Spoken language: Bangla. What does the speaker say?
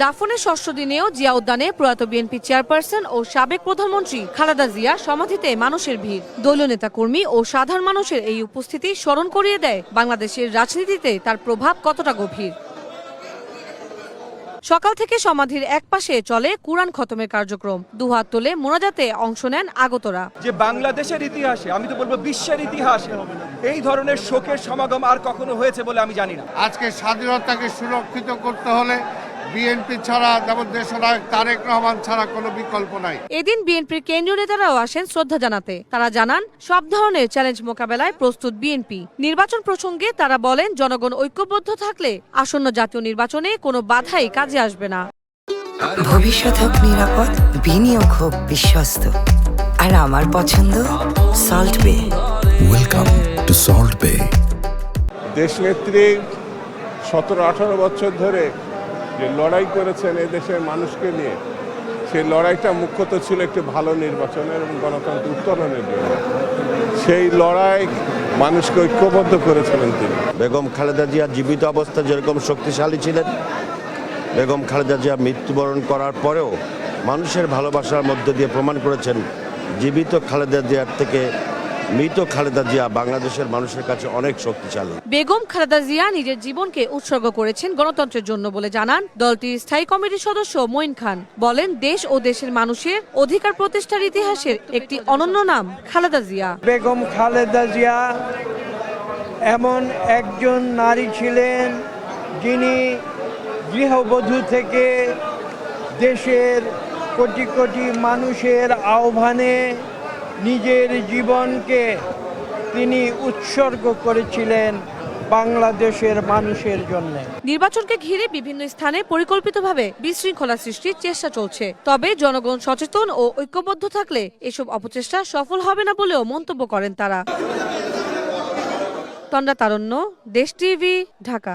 দাফনের ষষ্ঠ দিনেও জিয়া উদ্যানে প্রয়াত বিএনপি চেয়ারপারসন ও সাবেক প্রধানমন্ত্রী খালেদা জিয়ার সমাধিতে মানুষের ভিড়। দলীয় নেতাকর্মী ও সাধারণ মানুষের এই উপস্থিতি স্মরণ করিয়ে দেয় বাংলাদেশের রাজনীতিতে তার প্রভাব কতটা গভীর। সকাল থেকে সমাধির একপাশে চলে কুরআন খতমের কার্যক্রম। দুহাত তুলে মোনাজাতে অংশ নেন আগতরা। যে বাংলাদেশের ইতিহাসে, আমি তো বলবো বিশ্বের ইতিহাসে, এই ধরনের শোকের সমাগম আর কখনো হয়েছে বলে আমি জানি না। আজকে স্বাধীনতাকে সুরক্ষিত করতে হলে বিএনপি ছাড়া, যেমন দেশনায়ক তারেক রহমান ছাড়া কোনো বিকল্প নাই। এদিন বিএনপির কেন্দ্রীয় নেতারাও আসেন শ্রদ্ধা জানাতে। তারা জানান সব ধরনের চ্যালেঞ্জ মোকাবেলায় প্রস্তুত বিএনপি। নির্বাচন প্রসঙ্গে তারা বলেন, জনগণ ঐক্যবদ্ধ থাকলে আসন্ন জাতীয় নির্বাচনে কোনো বাধাই কাজে আসবে না। ভবিষ্যৎ হোক নিরাপদ, বিনিয়োগ হোক বিশ্বস্ত, আর আমার পছন্দ সল্ট বে। ওয়েলকাম টু সল্ট বে। দেশনেত্রী 17-18 বছর ধরে যে লড়াই করেছেন এই দেশের মানুষকে নিয়ে, সেই লড়াইটা মুখ্যত ছিল একটি ভালো নির্বাচনের এবং গণতন্ত্র উত্তরণের জন্য। সেই লড়াই মানুষকে ঐক্যবদ্ধ করেছিলেন তিনি। বেগম খালেদা জিয়া জীবিত অবস্থা যেরকম শক্তিশালী ছিলেন, বেগম খালেদা জিয়া মৃত্যুবরণ করার পরেও মানুষের ভালোবাসার মধ্য দিয়ে প্রমাণ করেছেন জীবিত খালেদা জিয়ার থেকে মৃত খালেদা জিয়া বাংলাদেশের মানুষের কাছে অনেক শক্তিশালী। বেগম খালেদা জিয়া নিজের জীবনকে উৎসর্গ করেছেন গণতন্ত্রের জন্য বলে জানান দলটির স্থায়ী কমিটির সদস্য মঈন খান। বলেন, দেশ ও দেশের মানুষের অধিকার প্রতিষ্ঠার ইতিহাসের একটি অনন্য নাম খালেদা জিয়া। বেগম খালেদা জিয়া এমন একজন নারী ছিলেন যিনি গৃহবধূ থেকে দেশের কোটি কোটি মানুষের আহ্বানে নিজের জীবনকে তিনি উৎসর্গ করেছিলেন বাংলাদেশের মানুষের জন্য। নির্বাচনকে ঘিরে বিভিন্ন স্থানে পরিকল্পিতভাবে বিশৃঙ্খলা সৃষ্টির চেষ্টা চলছে। তবে জনগণ সচেতন ও ঐক্যবদ্ধ থাকলে এসব অপচেষ্টা সফল হবে না বলেও মন্তব্য করেন তারা। তন্দ্রা তারণ্য, দেশ টিভি, ঢাকা।